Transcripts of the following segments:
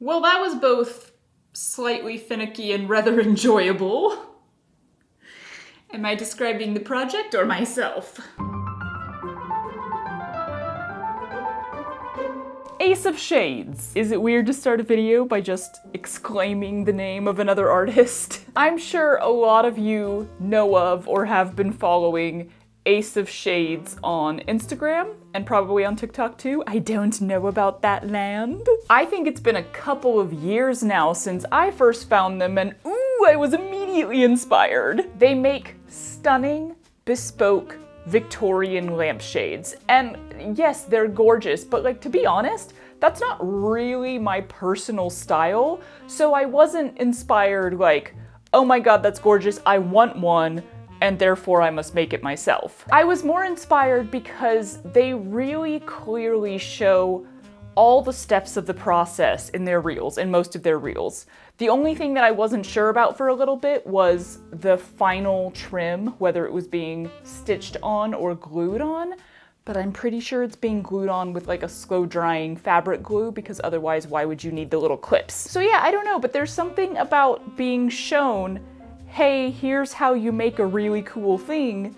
Well, that was both slightly finicky and rather enjoyable. Am I describing the project or myself? Ace of Shades. Is it weird to start a video by just exclaiming the name of another artist? I'm sure a lot of you know of or have been following Ace of Shades on Instagram and probably on TikTok too. I don't know about that land. I think it's been a couple of years now since I first found them and ooh, I was immediately inspired. They make stunning, bespoke Victorian lampshades. And yes, they're gorgeous, but like, to be honest, that's not really my personal style. So I wasn't inspired like, oh my God, that's gorgeous, I want one, and therefore I must make it myself. I was more inspired because they really clearly show all the steps of the process in their reels, in most of their reels. The only thing that I wasn't sure about for a little bit was the final trim, whether it was being stitched on or glued on, but I'm pretty sure it's being glued on with like a slow drying fabric glue, because otherwise why would you need the little clips? So yeah, I don't know, but there's something about being shown, hey, here's how you make a really cool thing,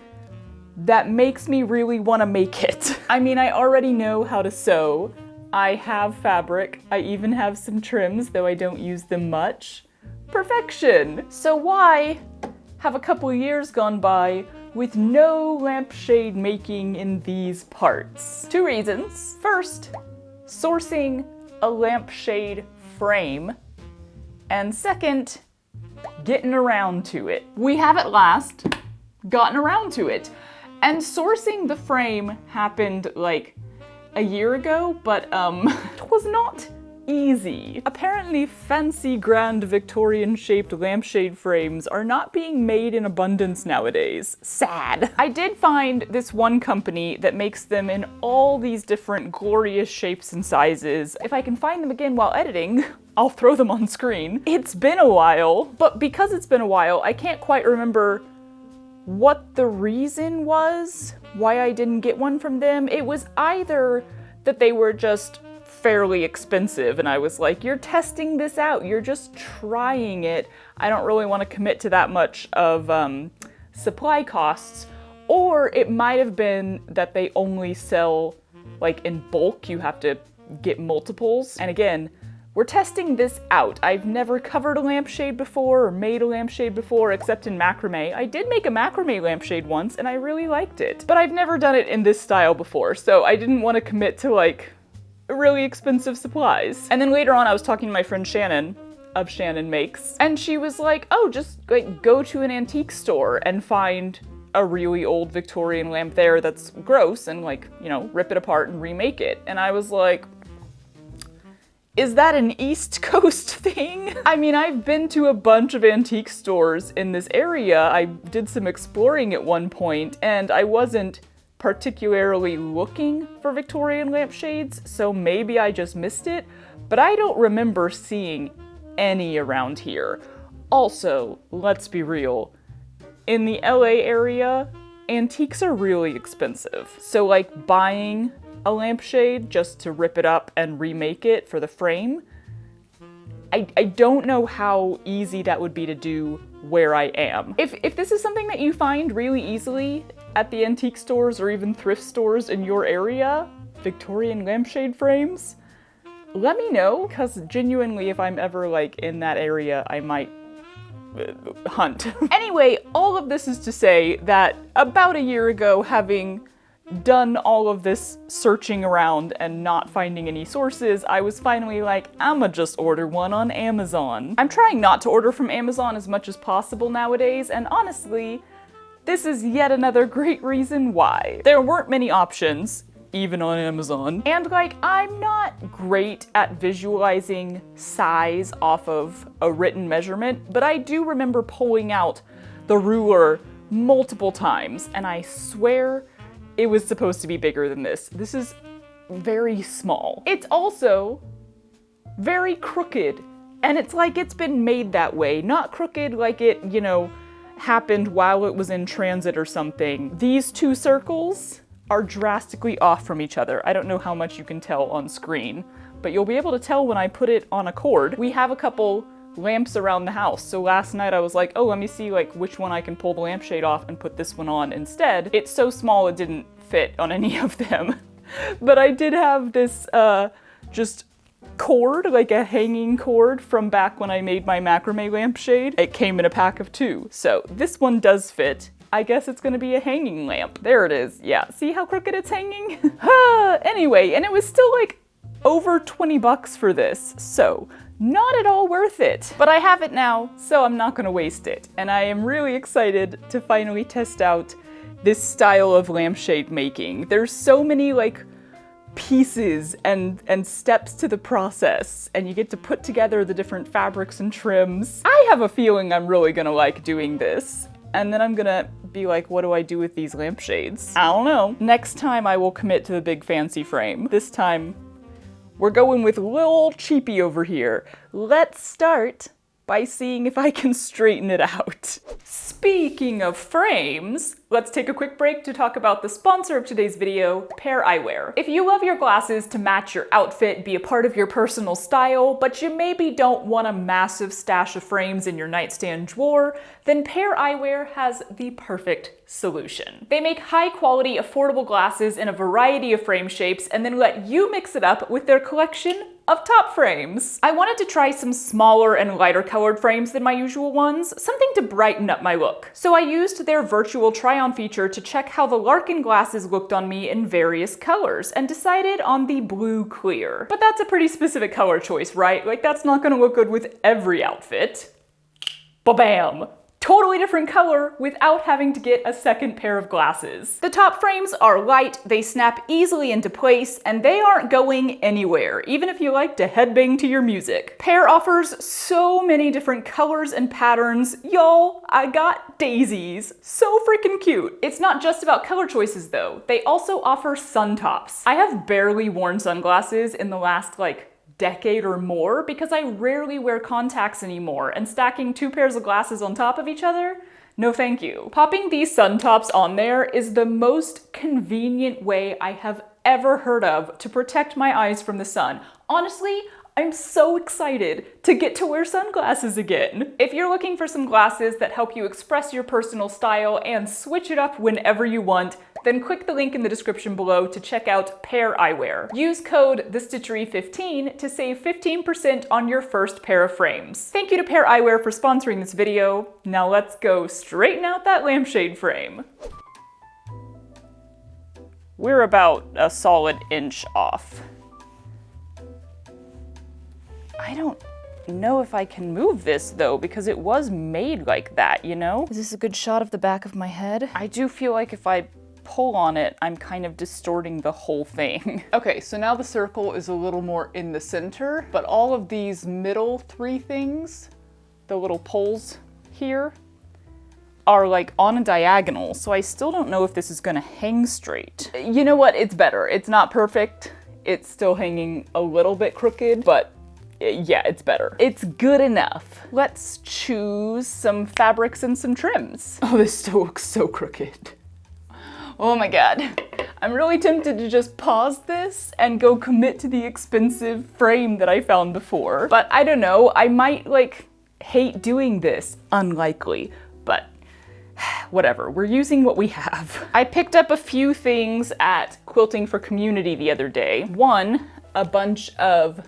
that makes me really want to make it. I mean, I already know how to sew. I have fabric. I even have some trims, though I don't use them much. Perfection! So why have a couple years gone by with no lampshade making in these parts? Two reasons. First, sourcing a lampshade frame. And second, getting around to it. We have at last gotten around to it. And sourcing the frame happened like a year ago, but it was not easy. Apparently fancy grand Victorian shaped lampshade frames are not being made in abundance nowadays. Sad. I did find this one company that makes them in all these different glorious shapes and sizes. If I can find them again while editing, I'll throw them on screen. It's been a while, but because it's been a while, I can't quite remember what the reason was why I didn't get one from them. It was either that they were just fairly expensive and I was like, you're testing this out, you're just trying it, I don't really want to commit to that much of supply costs, or it might have been that they only sell like in bulk, you have to get multiples. And again, we're testing this out. I've never covered a lampshade before or made a lampshade before except in macrame. I did make a macrame lampshade once and I really liked it, but I've never done it in this style before, so I didn't want to commit to like really expensive supplies. And then later on I was talking to my friend Shannon of Shannon Makes, and she was like, oh, just like go to an antique store and find a really old Victorian lamp there that's gross and like, you know, rip it apart and remake it. And I was like, is that an East Coast thing? I mean, I've been to a bunch of antique stores in this area. I did some exploring at one point, and I wasn't particularly looking for Victorian lampshades, so maybe I just missed it, but I don't remember seeing any around here. Also, let's be real, in the LA area, antiques are really expensive. So like buying a lampshade just to rip it up and remake it for the frame, I don't know how easy that would be to do where I am. If this is something that you find really easily at the antique stores or even thrift stores in your area, Victorian lampshade frames, let me know, because genuinely if I'm ever like in that area, I might hunt. Anyway, all of this is to say that about a year ago, having done all of this searching around and not finding any sources, I was finally like, I'ma just order one on Amazon. I'm trying not to order from Amazon as much as possible nowadays, and honestly, this is yet another great reason why. There weren't many options, even on Amazon, and like, I'm not great at visualizing size off of a written measurement, but I do remember pulling out the ruler multiple times, and I swear it was supposed to be bigger than this. This is very small. It's also very crooked, and it's like it's been made that way. Not crooked like it, you know, happened while it was in transit or something. These two circles are drastically off from each other. I don't know how much you can tell on screen, but you'll be able to tell when I put it on a cord. We have a couple lamps around the house, so last night I was like, oh, let me see like which one I can pull the lampshade off and put this one on instead. It's so small it didn't fit on any of them. But I did have this just cord, like a hanging cord from back when I made my macrame lampshade. It came in a pack of 2. So this one does fit. I guess it's gonna be a hanging lamp. There it is. Yeah, see how crooked it's hanging? Anyway, and it was still like over 20 bucks for this, so not at all worth it. But I have it now, so I'm not gonna waste it. And I am really excited to finally test out this style of lampshade making. There's so many like pieces and steps to the process, and you get to put together the different fabrics and trims. I have a feeling I'm really gonna like doing this. And then I'm gonna be like, what do I do with these lampshades? I don't know. Next time I will commit to the big fancy frame. This time, we're going with little cheapy over here. Let's start by seeing if I can straighten it out. Speaking of frames, let's take a quick break to talk about the sponsor of today's video, Pair Eyewear. If you love your glasses to match your outfit, be a part of your personal style, but you maybe don't want a massive stash of frames in your nightstand drawer, then Pair Eyewear has the perfect solution. They make high-quality, affordable glasses in a variety of frame shapes and then let you mix it up with their collection of top frames. I wanted to try some smaller and lighter colored frames than my usual ones, something to brighten up my look. So I used their virtual try-on feature to check how the Larkin glasses looked on me in various colors and decided on the blue clear. But that's a pretty specific color choice, right? Like that's not gonna look good with every outfit. Ba-bam! Totally different color without having to get a second pair of glasses. The top frames are light, they snap easily into place, and they aren't going anywhere, even if you like to headbang to your music. Pair offers so many different colors and patterns. Y'all, I got daisies. So freaking cute. It's not just about color choices though. They also offer sun tops. I have barely worn sunglasses in the last decade or more because I rarely wear contacts anymore, and stacking 2 pairs of glasses on top of each other? No thank you. Popping these sun tops on there is the most convenient way I have ever heard of to protect my eyes from the sun. Honestly, I'm so excited to get to wear sunglasses again. If you're looking for some glasses that help you express your personal style and switch it up whenever you want, then click the link in the description below to check out Pair Eyewear. Use code TheStitchery15 to save 15% on your first pair of frames. Thank you to Pair Eyewear for sponsoring this video. Now let's go straighten out that lampshade frame. We're about a solid inch off. I don't know if I can move this though, because it was made like that, you know? Is this a good shot of the back of my head? I do feel like if I pull on it, I'm kind of distorting the whole thing. Okay, so now the circle is a little more in the center, but all of these middle 3 things, the little poles here, are like on a diagonal, so I still don't know if this is gonna hang straight. You know what? It's better. It's not perfect. It's still hanging a little bit crooked, but yeah, it's better. It's good enough. Let's choose some fabrics and some trims. Oh, this still looks so crooked. Oh my god. I'm really tempted to just pause this and go commit to the expensive frame that I found before. But I don't know, I might hate doing this. Unlikely, but whatever, we're using what we have. I picked up a few things at Quilting for Community the other day. One, a bunch of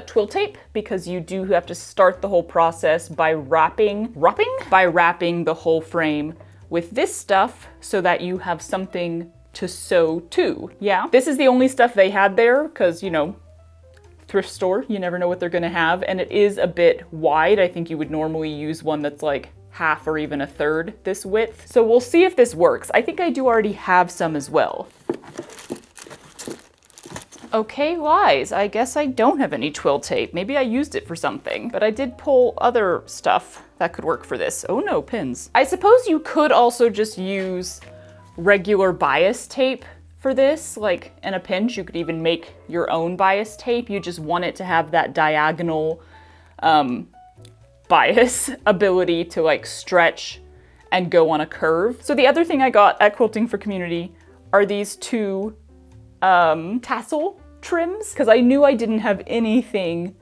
twill tape, because you do have to start the whole process by wrapping the whole frame with this stuff so that you have something to sew to. Yeah, this is the only stuff they had there because, you know, thrift store, you never know what they're gonna have, and it is a bit wide. I think you would normally use one that's like half or even a third this width. So we'll see if this works. I think I do already have some as well. Okay, lies. I guess I don't have any twill tape. Maybe I used it for something, but I did pull other stuff that could work for this. Oh no, pins. I suppose you could also just use regular bias tape for this. Like in a pinch, you could even make your own bias tape. You just want it to have that diagonal bias ability to like stretch and go on a curve. So the other thing I got at Quilting for Community are these 2 tassel trims because I knew I didn't have anything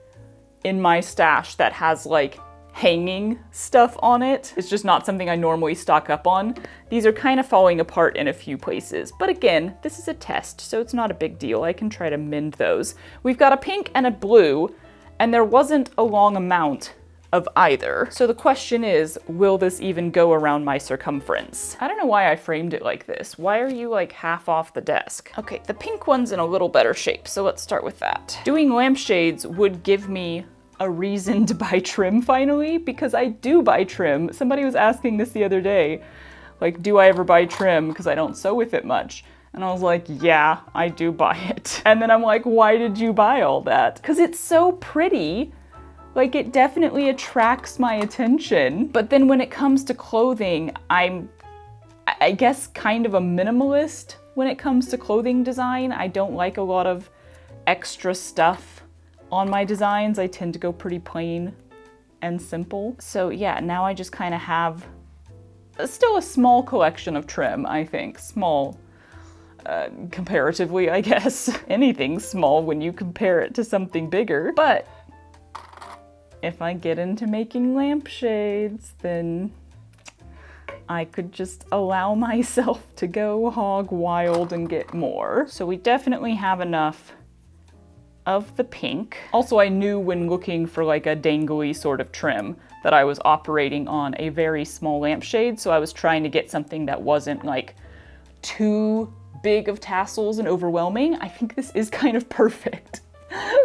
in my stash that has like hanging stuff on it. It's just not something I normally stock up on. These are kind of falling apart in a few places, but again, this is a test, so it's not a big deal. I can try to mend those. We've got a pink and a blue, and there wasn't a long amount of either. So the question is, will this even go around my circumference? I don't know why I framed it like this. Why are you like half off the desk? Okay, the pink one's in a little better shape, so let's start with that. Doing lampshades would give me a reason to buy trim finally, because I do buy trim. Somebody was asking this the other day, like, do I ever buy trim because I don't sew with it much? And I was like, yeah, I do buy it. And then I'm like, why did you buy all that? Because it's so pretty. Like, it definitely attracts my attention. But then when it comes to clothing, I'm, I guess, kind of a minimalist when it comes to clothing design. I don't like a lot of extra stuff on my designs. I tend to go pretty plain and simple. So yeah, now I just kind of have still a small collection of trim, I think. Small, comparatively, I guess. Anything's small when you compare it to something bigger. But if I get into making lampshades, then I could just allow myself to go hog wild and get more. So we definitely have enough of the pink. Also, I knew when looking for like a dangly sort of trim that I was operating on a very small lampshade, so I was trying to get something that wasn't like too big of tassels and overwhelming. I think this is kind of perfect.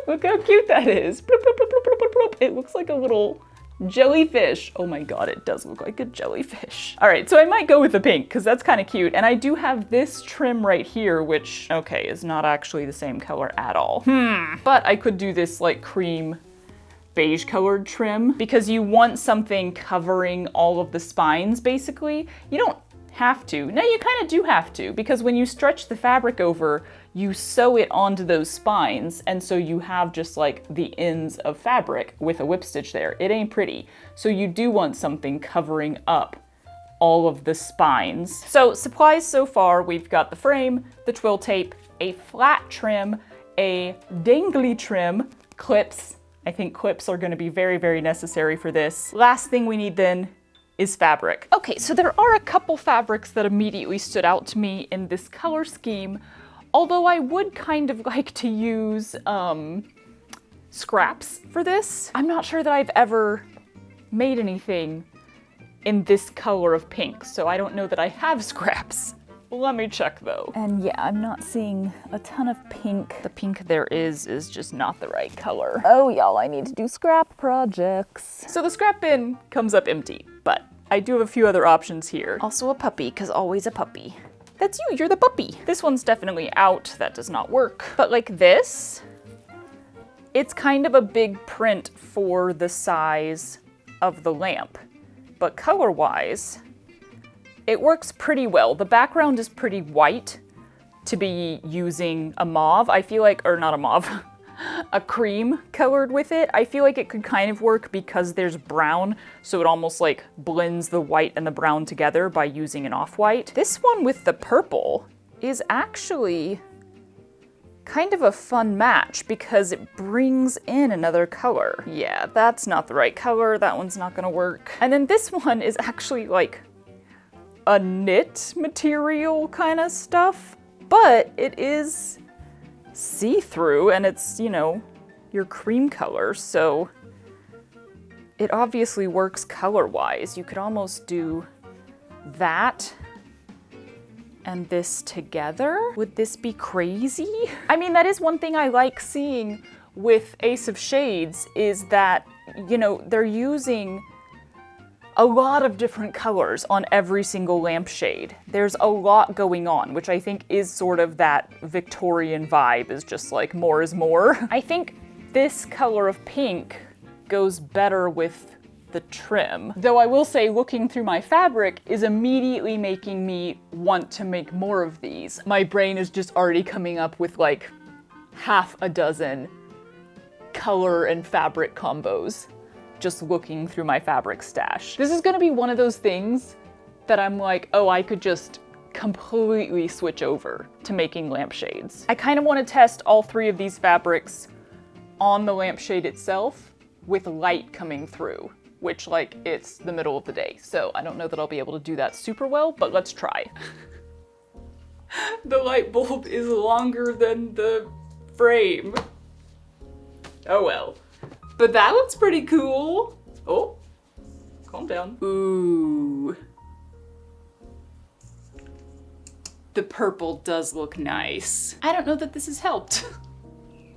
Look how cute that is. Bloop, bloop, bloop, bloop, bloop, bloop. It looks like a little jellyfish. Oh my god, it does look like a jellyfish. All right, so I might go with the pink because that's kind of cute. And I do have this trim right here, which, okay, is not actually the same color at all. But I could do this like cream beige colored trim because you want something covering all of the spines, basically. You don't have to. No, you kind of do have to, because when you stretch the fabric over, you sew it onto those spines, and so you have just like the ends of fabric with a whip stitch there. It ain't pretty. So you do want something covering up all of the spines. So supplies so far, we've got the frame, the twill tape, a flat trim, a dangly trim, clips. I think clips are going to be very, very necessary for this. Last thing we need then is fabric. Okay, so there are a couple fabrics that immediately stood out to me in this color scheme, although I would kind of like to use scraps for this. I'm not sure that I've ever made anything in this color of pink, so I don't know that I have scraps. Let me check though. And yeah, I'm not seeing a ton of pink. The pink there is just not the right color. Oh y'all, I need to do scrap projects. So the scrap bin comes up empty, but I do have a few other options here. Also a puppy, cause always a puppy. That's you, you're the puppy. This one's definitely out, that does not work. But like this, it's kind of a big print for the size of the lamp. But color-wise, it works pretty well. The background is pretty white to be using a mauve. I feel like, or not a mauve, a cream colored with it. I feel like it could kind of work because there's brown, so it almost like blends the white and the brown together by using an off-white. This one with the purple is actually kind of a fun match because it brings in another color. Yeah, that's not the right color. That one's not gonna work. And then this one is actually like a knit material kind of stuff, but it is see-through and it's, you know, your cream color, so it obviously works color-wise. You could almost do that and this together. Would this be crazy? I mean, that is one thing I like seeing with Ace of Shades is that, you know, they're using a lot of different colors on every single lampshade. There's a lot going on, which I think is sort of that Victorian vibe, is just like more is more. I think this color of pink goes better with the trim. Though I will say, looking through my fabric is immediately making me want to make more of these. My brain is just already coming up with like half a dozen color and fabric combos just looking through my fabric stash. This is gonna be one of those things that I'm like, oh, I could just completely switch over to making lampshades. I kind of want to test all 3 of these fabrics on the lampshade itself with light coming through, which, like, it's the middle of the day, so I don't know that I'll be able to do that super well, but let's try. The light bulb is longer than the frame. Oh well. But that looks pretty cool. Oh, calm down. Ooh. The purple does look nice. I don't know that this has helped.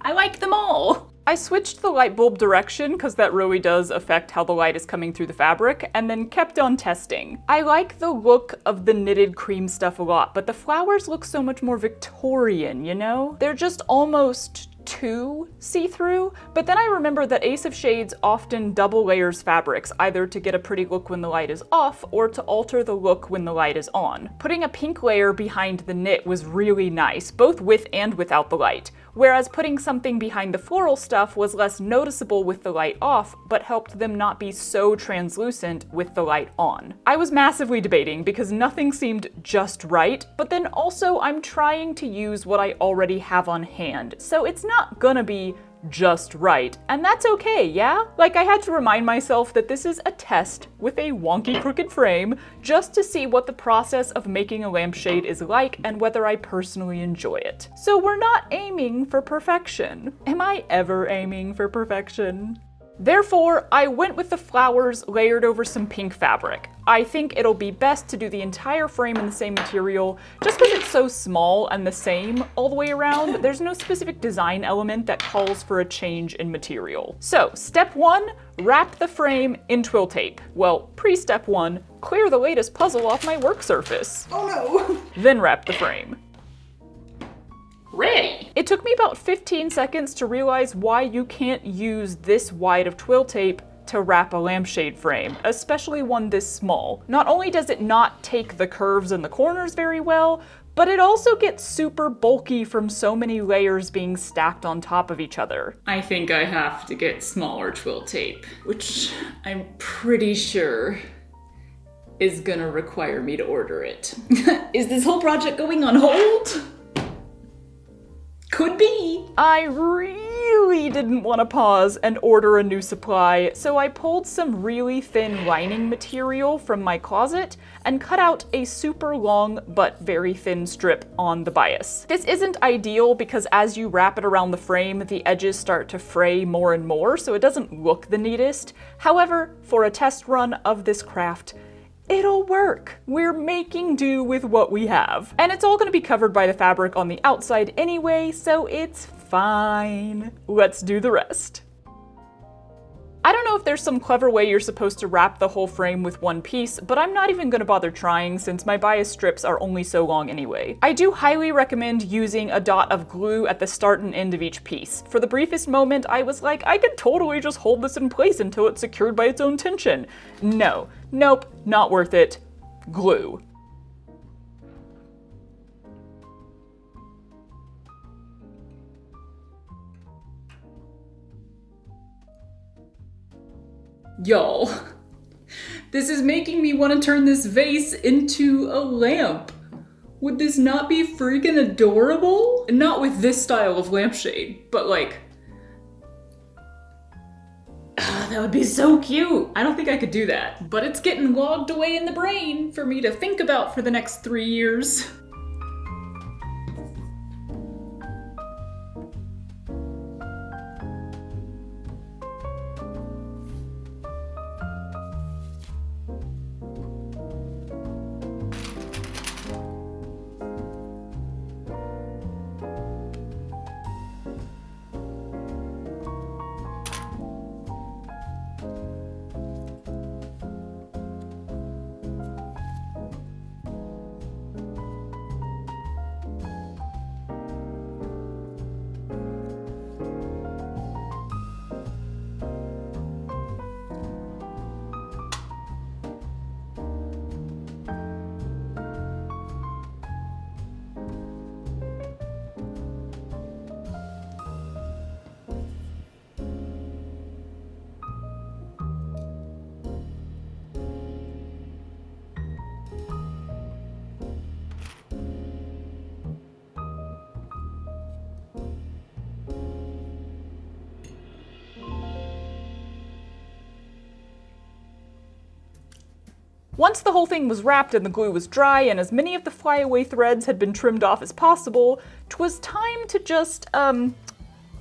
I like them all. I switched the light bulb direction because that really does affect how the light is coming through the fabric, and then kept on testing. I like the look of the knitted cream stuff a lot, but the flowers look so much more Victorian, you know? They're just almost too see-through, but then I remember that Ace of Shades often double layers fabrics, either to get a pretty look when the light is off or to alter the look when the light is on. Putting a pink layer behind the knit was really nice, both with and without the light, whereas putting something behind the floral stuff was less noticeable with the light off, but helped them not be so translucent with the light on. I was massively debating because nothing seemed just right, but then also I'm trying to use what I already have on hand, so it's not gonna be just right, and that's okay, yeah? Like, I had to remind myself that this is a test with a wonky crooked frame, just to see what the process of making a lampshade is like and whether I personally enjoy it. So we're not aiming for perfection. Am I ever aiming for perfection? Therefore, I went with the flowers layered over some pink fabric. I think it'll be best to do the entire frame in the same material, just because it's so small and the same all the way around. There's no specific design element that calls for a change in material. So, step 1, wrap the frame in twill tape. Well, pre-step 1, clear the latest puzzle off my work surface. Oh no! Then wrap the frame. Ready! It took me about 15 seconds to realize why you can't use this wide of twill tape to wrap a lampshade frame, especially one this small. Not only does it not take the curves in the corners very well, but it also gets super bulky from so many layers being stacked on top of each other. I think I have to get smaller twill tape, which I'm pretty sure is gonna require me to order it. Is this whole project going on hold? Could be. I really didn't want to pause and order a new supply, so I pulled some really thin lining material from my closet and cut out a super long but very thin strip on the bias. This isn't ideal because as you wrap it around the frame, the edges start to fray more and more, so it doesn't look the neatest. However, for a test run of this craft, it'll work. We're making do with what we have. And it's all gonna be covered by the fabric on the outside anyway, so it's fine. Let's do the rest. I don't know if there's some clever way you're supposed to wrap the whole frame with one piece, but I'm not even gonna bother trying since my bias strips are only so long anyway. I do highly recommend using a dot of glue at the start and end of each piece. For the briefest moment, I was like, I could totally just hold this in place until it's secured by its own tension. No, nope, not worth it. Glue. Y'all, this is making me want to turn this vase into a lamp. Would this not be freaking adorable? Not with this style of lampshade, but like, that would be so cute. I don't think I could do that, but it's getting logged away in the brain for me to think about for the next 3 years. Once the whole thing was wrapped and the glue was dry and as many of the flyaway threads had been trimmed off as possible, 'twas time to just,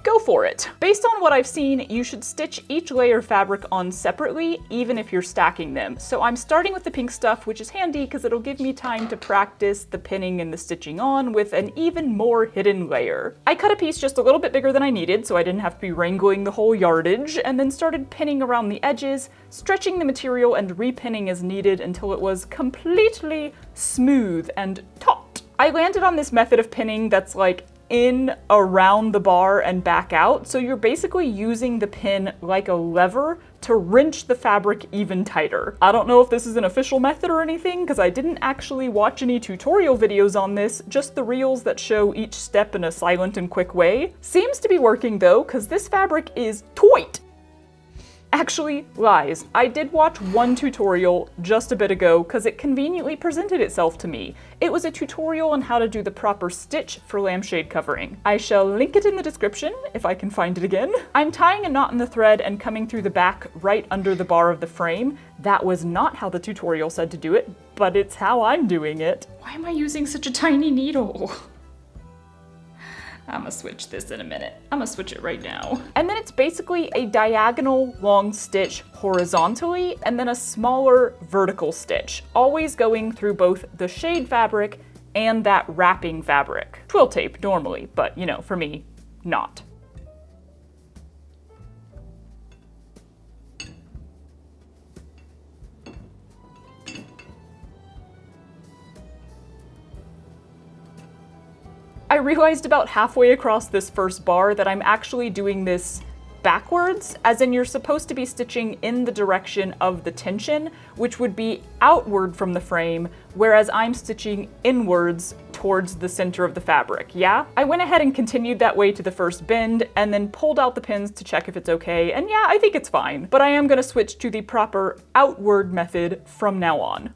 go for it. Based on what I've seen, you should stitch each layer of fabric on separately, even if you're stacking them. So I'm starting with the pink stuff, which is handy because it'll give me time to practice the pinning and the stitching on with an even more hidden layer. I cut a piece just a little bit bigger than I needed, so I didn't have to be wrangling the whole yardage, and then started pinning around the edges, stretching the material and repinning as needed until it was completely smooth and taut. I landed on this method of pinning that's like in, around the bar, and back out, so you're basically using the pin like a lever to wrench the fabric even tighter. I don't know if this is an official method or anything, because I didn't actually watch any tutorial videos on this, just the reels that show each step in a silent and quick way. Seems to be working though, because this fabric is tight. Actually, lies. I did watch one tutorial just a bit ago because it conveniently presented itself to me. It was a tutorial on how to do the proper stitch for lampshade covering. I shall link it in the description if I can find it again. I'm tying a knot in the thread and coming through the back right under the bar of the frame. That was not how the tutorial said to do it, but it's how I'm doing it. Why am I using such a tiny needle? I'm gonna switch this in a minute. I'm gonna switch it right now. And then it's basically a diagonal long stitch horizontally and then a smaller vertical stitch, always going through both the shade fabric and that wrapping fabric. Twill tape normally, but you know, for me, not. I realized about halfway across this first bar that I'm actually doing this backwards, as in you're supposed to be stitching in the direction of the tension, which would be outward from the frame, whereas I'm stitching inwards towards the center of the fabric, yeah? I went ahead and continued that way to the first bend, and then pulled out the pins to check if it's okay, and yeah, I think it's fine. But I am gonna switch to the proper outward method from now on.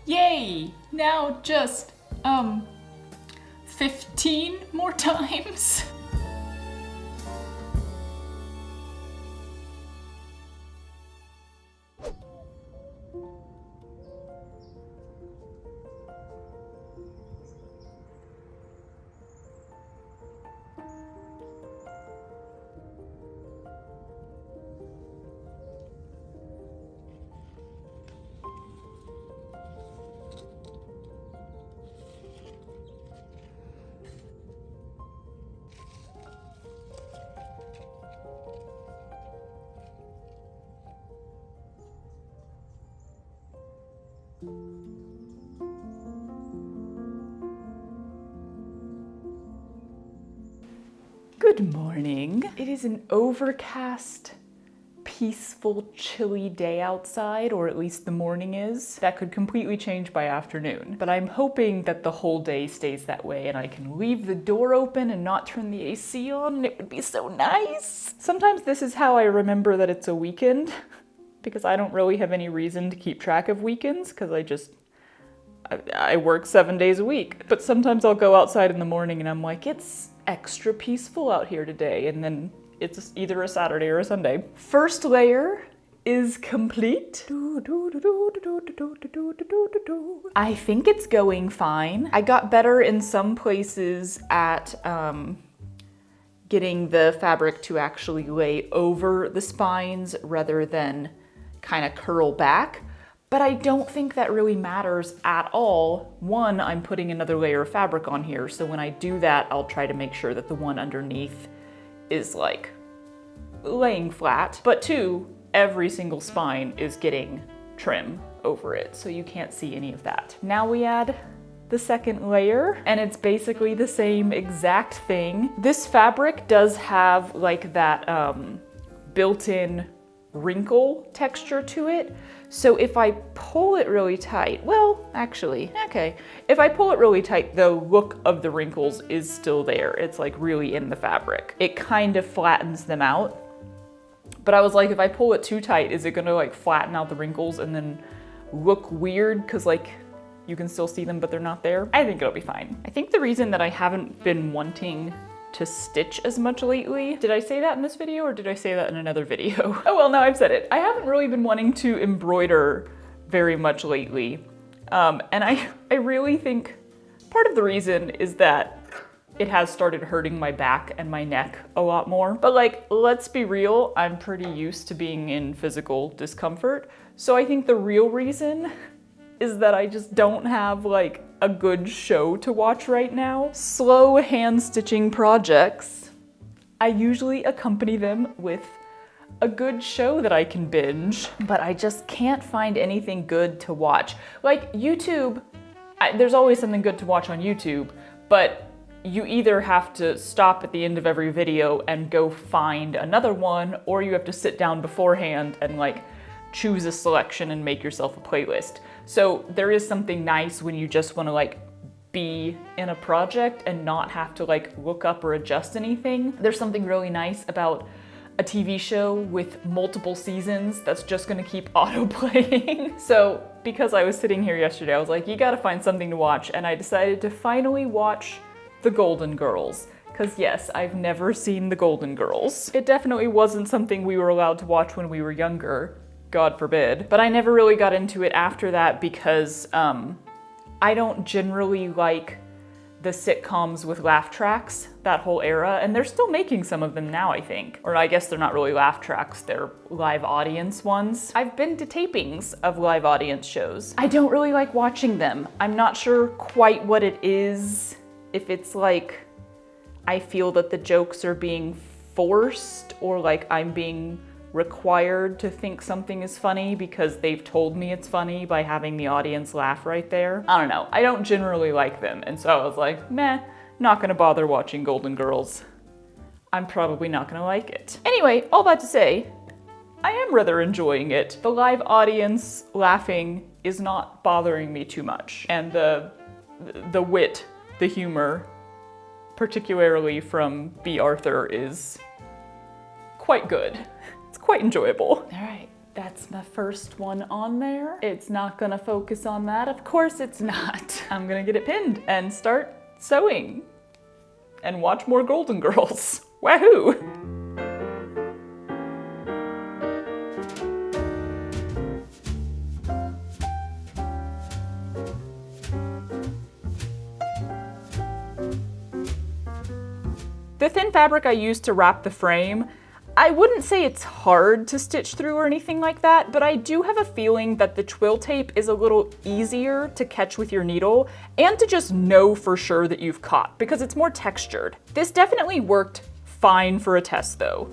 Yay! Now just, 15 more times. Good morning. It is an overcast, peaceful, chilly day outside, or at least the morning is. That could completely change by afternoon, but I'm hoping that the whole day stays that way and I can leave the door open and not turn the AC on, and it would be so nice. Sometimes this is how I remember that it's a weekend, because I don't really have any reason to keep track of weekends, because I work 7 days a week. But sometimes I'll go outside in the morning and I'm like, it's extra peaceful out here today, and then it's either a Saturday or a Sunday. First layer is complete. I think it's going fine. I got better in some places at getting the fabric to actually lay over the spines rather than kind of curl back. But I don't think that really matters at all. One, I'm putting another layer of fabric on here, so when I do that, I'll try to make sure that the one underneath is like laying flat. But two, every single spine is getting trim over it, so you can't see any of that. Now we add the second layer, and it's basically the same exact thing. This fabric does have like that built-in wrinkle texture to it. So if I pull it really tight, well, actually, okay. If I pull it really tight, the look of the wrinkles is still there. It's like really in the fabric. It kind of flattens them out. But I was like, if I pull it too tight, is it gonna like flatten out the wrinkles and then look weird? Cause like you can still see them, but they're not there. I think it'll be fine. I think the reason that I haven't been wanting to stitch as much lately. Did I say that in this video or did I say that in another video? Oh well, now I've said it. I haven't really been wanting to embroider very much lately. And I really think part of the reason is that it has started hurting my back and my neck a lot more. But like, let's be real, I'm pretty used to being in physical discomfort. So I think the real reason is that I just don't have like a good show to watch right now. Slow hand stitching projects, I usually accompany them with a good show that I can binge, but I just can't find anything good to watch. Like YouTube, there's always something good to watch on YouTube, but you either have to stop at the end of every video and go find another one, or you have to sit down beforehand and like choose a selection and make yourself a playlist. So there is something nice when you just want to like be in a project and not have to like look up or adjust anything. There's something really nice about a TV show with multiple seasons that's just gonna keep auto playing. So because I was sitting here yesterday, I was like, you gotta find something to watch, and I decided to finally watch The Golden Girls. Because yes, I've never seen The Golden Girls. It definitely wasn't something we were allowed to watch when we were younger, God forbid. But I never really got into it after that because I don't generally like the sitcoms with laugh tracks, that whole era, and they're still making some of them now, I think. Or I guess they're not really laugh tracks, they're live audience ones. I've been to tapings of live audience shows. I don't really like watching them. I'm not sure quite what it is. If it's like, I feel that the jokes are being forced, or like I'm being required to think something is funny because they've told me it's funny by having the audience laugh right there. I don't know. I don't generally like them, and so I was like, meh, not gonna bother watching Golden Girls. I'm probably not gonna like it. Anyway, all that to say, I am rather enjoying it. The live audience laughing is not bothering me too much, and the wit, the humor, particularly from B. Arthur, is quite good. It's quite enjoyable. All right, that's my first one on there. It's not gonna focus on that. Of course it's not. I'm gonna get it pinned and start sewing and watch more Golden Girls. Wahoo! The thin fabric I used to wrap the frame, I wouldn't say it's hard to stitch through or anything like that, but I do have a feeling that the twill tape is a little easier to catch with your needle and to just know for sure that you've caught because it's more textured. This definitely worked fine for a test though.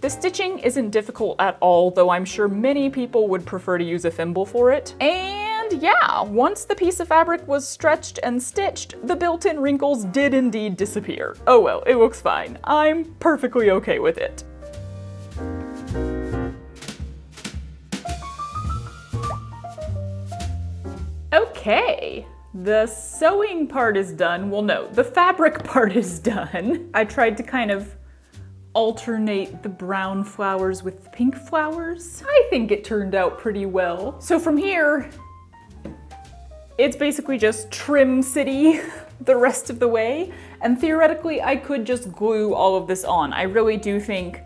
The stitching isn't difficult at all, though I'm sure many people would prefer to use a thimble for it. And yeah, once the piece of fabric was stretched and stitched, the built-in wrinkles did indeed disappear. Oh well, it looks fine. I'm perfectly okay with it. Okay, the sewing part is done. Well, no, the fabric part is done. I tried to kind of alternate the brown flowers with the pink flowers. I think it turned out pretty well. So from here, it's basically just trim city the rest of the way. And theoretically, I could just glue all of this on. I really do think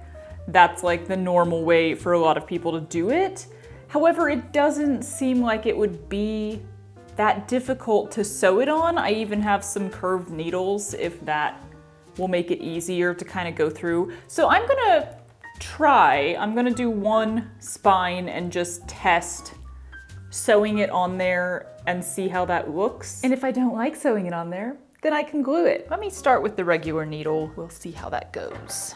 that's like the normal way for a lot of people to do it. However, it doesn't seem like it would be that difficult to sew it on. I even have some curved needles if that will make it easier to kind of go through. So I'm gonna do one spine and just test sewing it on there and see how that looks. And if I don't like sewing it on there, then I can glue it. Let me start with the regular needle. We'll see how that goes.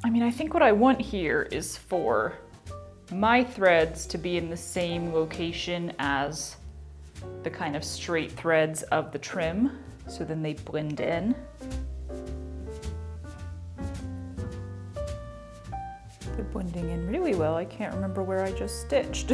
I mean, I think what I want here is for my threads to be in the same location as the kind of straight threads of the trim, so then they blend in. They're blending in really well. I can't remember where I just stitched.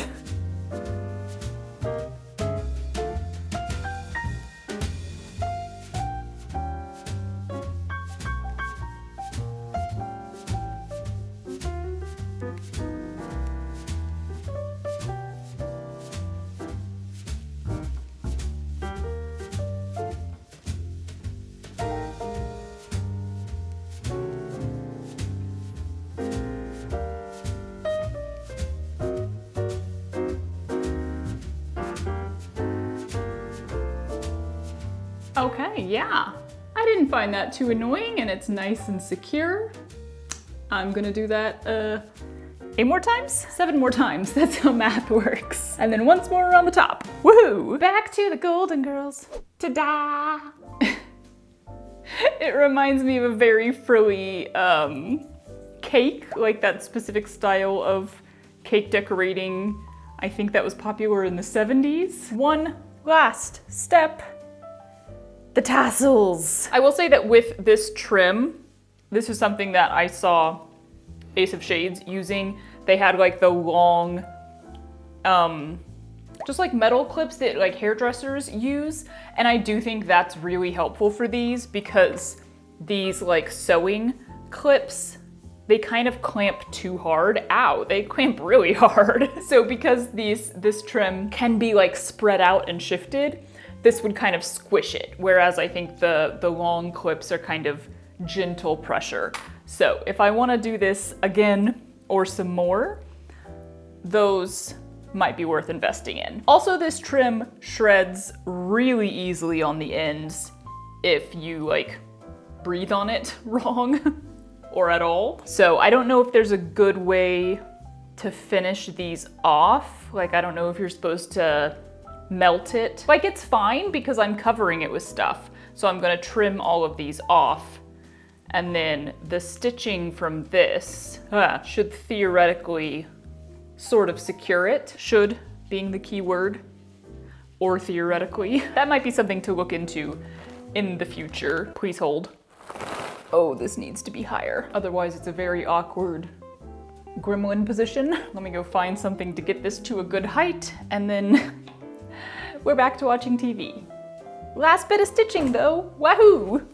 Okay, yeah. I didn't find that too annoying and it's nice and secure. I'm gonna do that 8 more times? 7 more times, that's how math works. And then once more around the top. Woohoo! Back to the Golden Girls. Ta-da! It reminds me of a very frilly cake, like that specific style of cake decorating. I think that was popular in the 70s. One last step. The tassels. I will say that with this trim, this is something that I saw Ace of Shades using. They had like the long, just like metal clips that like hairdressers use. And I do think that's really helpful for these because these like sewing clips, they kind of clamp too hard. Ow, they clamp really hard. So because this trim can be like spread out and shifted, this would kind of squish it, whereas I think the long clips are kind of gentle pressure. So if I want to do this again or some more, those might be worth investing in. Also, this trim shreds really easily on the ends if you like breathe on it wrong or at all. So I don't know if there's a good way to finish these off. Like, I don't know if you're supposed to melt it. Like, it's fine because I'm covering it with stuff. So I'm gonna trim all of these off. And then the stitching from this should theoretically sort of secure it. Should being the key word, or theoretically. That might be something to look into in the future. Please hold. Oh, this needs to be higher. Otherwise it's a very awkward gremlin position. Let me go find something to get this to a good height, and then we're back to watching TV. Last bit of stitching though, wahoo!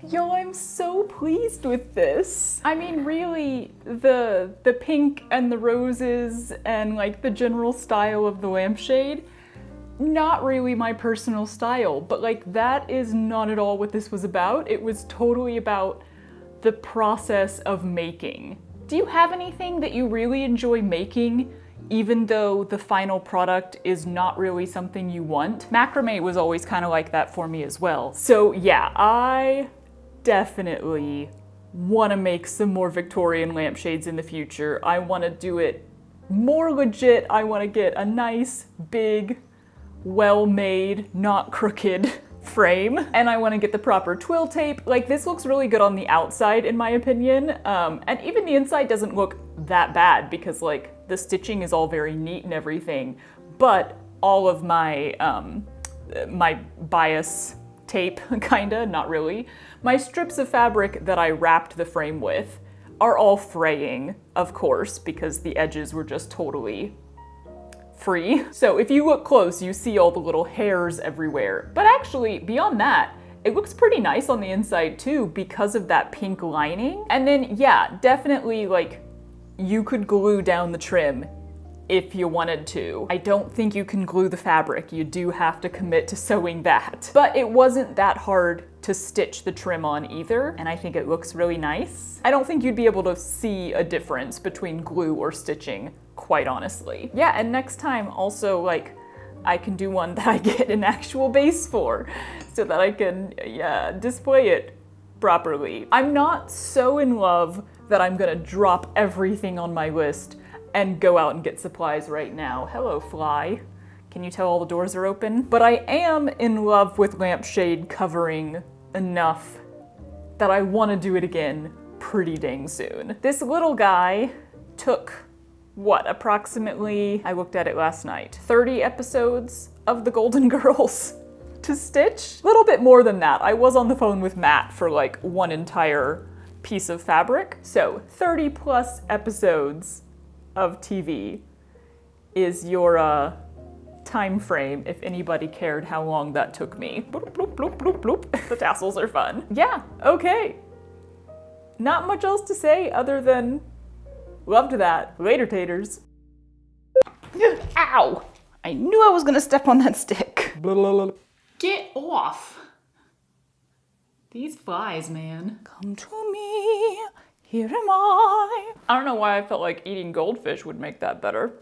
Yo, I'm so pleased with this. I mean, really, the pink and the roses and like the general style of the lampshade, not really my personal style, but like that is not at all what this was about. It was totally about the process of making. Do you have anything that you really enjoy making, even though the final product is not really something you want? Macrame was always kind of like that for me as well. So yeah, I definitely want to make some more Victorian lampshades in the future. I want to do it more legit. I want to get a nice, big, well-made, not crooked frame. And I want to get the proper twill tape. Like, this looks really good on the outside, in my opinion. And even the inside doesn't look that bad because, like, the stitching is all very neat and everything. But all of my, my bias tape, kinda, not really, my strips of fabric that I wrapped the frame with are all fraying, of course, because the edges were just totally free. So if you look close, you see all the little hairs everywhere. But actually, beyond that, it looks pretty nice on the inside too because of that pink lining. And then, yeah, definitely, like, you could glue down the trim if you wanted to. I don't think you can glue the fabric. You do have to commit to sewing that. But it wasn't that hard to stitch the trim on either, and I think it looks really nice. I don't think you'd be able to see a difference between glue or stitching, quite honestly. Yeah, and next time also, like, I can do one that I get an actual base for so that I can, yeah, display it properly. I'm not so in love that I'm gonna drop everything on my list and go out and get supplies right now. Hello, fly. Can you tell all the doors are open? But I am in love with lampshade covering enough that I want to do it again pretty dang soon. This little guy took, what, approximately, I looked at it last night, 30 episodes of the Golden Girls to stitch? A little bit more than that. I was on the phone with Matt for like one entire piece of fabric. So 30 plus episodes of TV is your time frame if anybody cared how long that took me. Bloop, bloop, bloop, bloop, bloop. The tassels are fun. Yeah, okay. Not much else to say other than loved that. Later, taters. Ow! I knew I was gonna step on that stick. Get off. These flies, man. Come to me. Here am I. I don't know why I felt like eating goldfish would make that better.